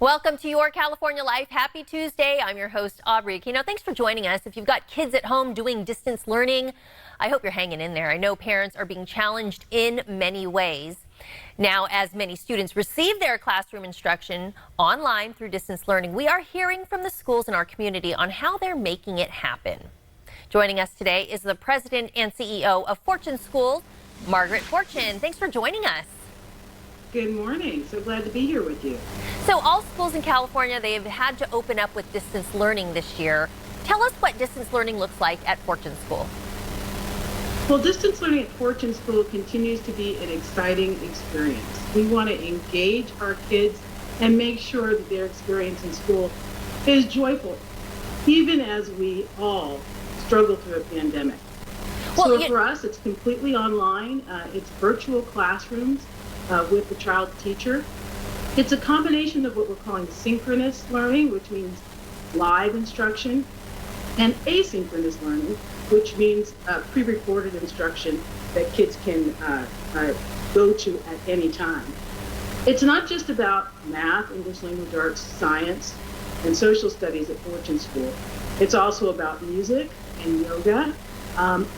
Welcome to Your California Life. Happy Tuesday. I'm your host, Aubrey Aquino. Thanks for joining us. If you've got kids at home doing distance learning, I hope you're hanging in there. I know parents are being challenged in many ways. Now, as many students receive their classroom instruction online through distance learning, we are hearing from the schools in our community on how they're making it happen. Joining us today is the president and CEO of Fortune Schools, Margaret Fortune. Thanks for joining us. Good morning. So glad to be here with you. So all schools in California, they've had to open up with distance learning this year. Tell us what distance learning looks like at Fortune School. Well, distance learning at Fortune School continues to be an exciting experience. We want to engage our kids and make sure that their experience in school is joyful, even as we all struggle through a pandemic. So for us, it's completely online. It's virtual classrooms with the child teacher. It's a combination of what we're calling synchronous learning, which means live instruction, and asynchronous learning, which means pre-recorded instruction that kids can go to at any time. It's not just about math, English language arts, science, and social studies at Fortune School. It's also about music and yoga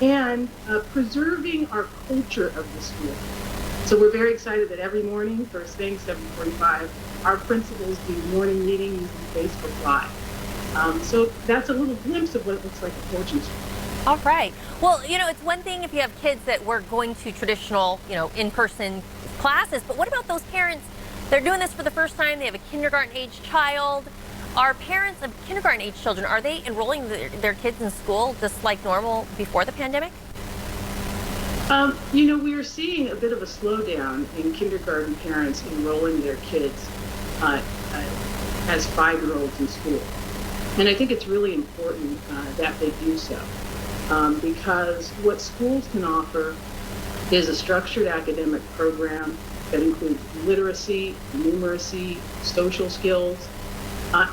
and preserving our culture of the school. So we're very excited that every morning, first thing, 7:45, our principals do morning meeting using Facebook Live. So that's a little glimpse of what it looks like at Fortune School. All right. Well, you know, it's one thing if you have kids that were going to traditional, in-person classes, but what about those parents? They're doing this for the first time. They have a kindergarten-age child. Are parents of kindergarten-age children, are they enrolling their kids in school just like normal before the pandemic? We are seeing a bit of a slowdown in kindergarten parents enrolling their kids as 5-year-olds in school. And I think it's really important that they do so because what schools can offer is a structured academic program that includes literacy, numeracy, social skills,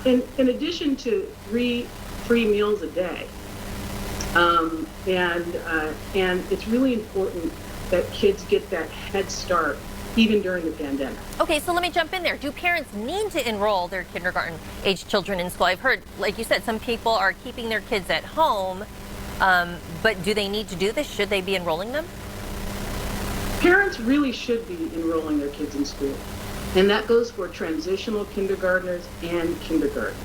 in addition to 3 free meals a day. And it's really important that kids get that head start even during the pandemic. Okay, so let me jump in there. Do parents need to enroll their kindergarten-age children in school? I've heard, like you said, some people are keeping their kids at home, but do they need to do this? Should they be enrolling them? Parents really should be enrolling their kids in school, and that goes for transitional kindergartners and kindergartners.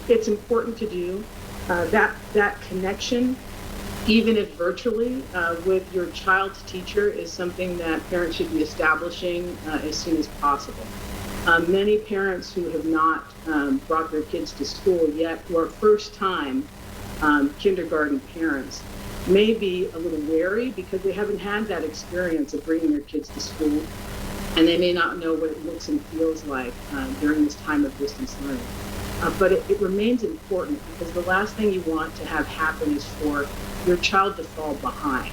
It's important to do. That connection, even if virtually, with your child's teacher is something that parents should be establishing as soon as possible. Many parents who have not brought their kids to school yet, who are first-time kindergarten parents, may be a little wary because they haven't had that experience of bringing their kids to school, and they may not know what it looks and feels like during this time of distance learning. But it remains important because the last thing you want to have happen is for your child to fall behind.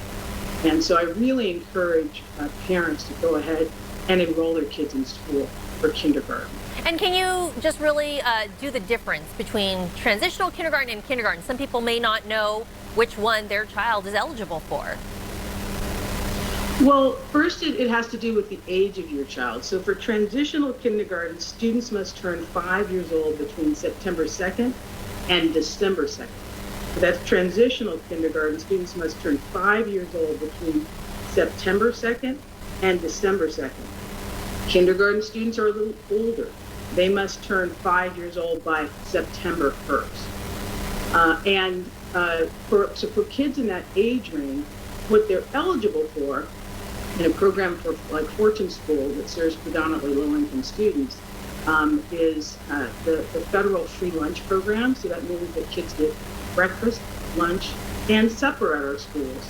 And so I really encourage parents to go ahead and enroll their kids in school for kindergarten. And can you just really do the difference between transitional kindergarten and kindergarten? Some people may not know which one their child is eligible for. Well, first it has to do with the age of your child. So for transitional kindergarten, students must turn 5 years old between September 2nd and December 2nd. So that's transitional kindergarten. Students must turn 5 years old between September 2nd and December 2nd. Kindergarten students are a little older. They must turn 5 years old by September 1st. So for kids in that age range, what they're eligible for in a program for like Fortune School that serves predominantly low-income students is the federal free lunch program. So that means that kids get breakfast, lunch, and supper at our schools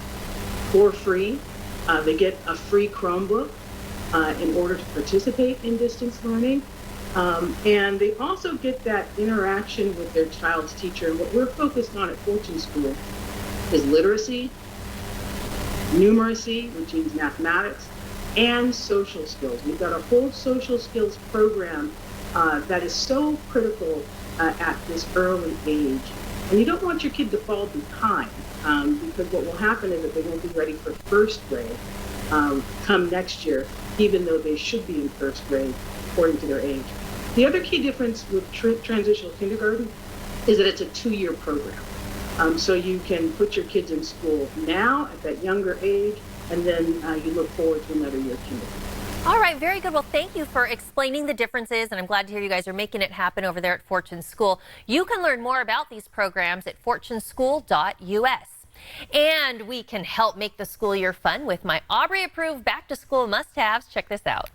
for free. They get a free Chromebook in order to participate in distance learning. And they also get that interaction with their child's teacher. And what we're focused on at Fortune School is literacy, numeracy, which means mathematics, and social skills. We've got a whole social skills program that is so critical at this early age. And you don't want your kid to fall behind because what will happen is that they won't be ready for first grade come next year, even though they should be in first grade according to their age. The other key difference with transitional kindergarten is that it's a 2-year program. So you can put your kids in school now at that younger age, and then you look forward to another year of kindergarten. All right, very good. Well, thank you for explaining the differences, and I'm glad to hear you guys are making it happen over there at Fortune School. You can learn more about these programs at fortuneschool.us. And we can help make the school year fun with my Aubrey-approved back-to-school must-haves. Check this out.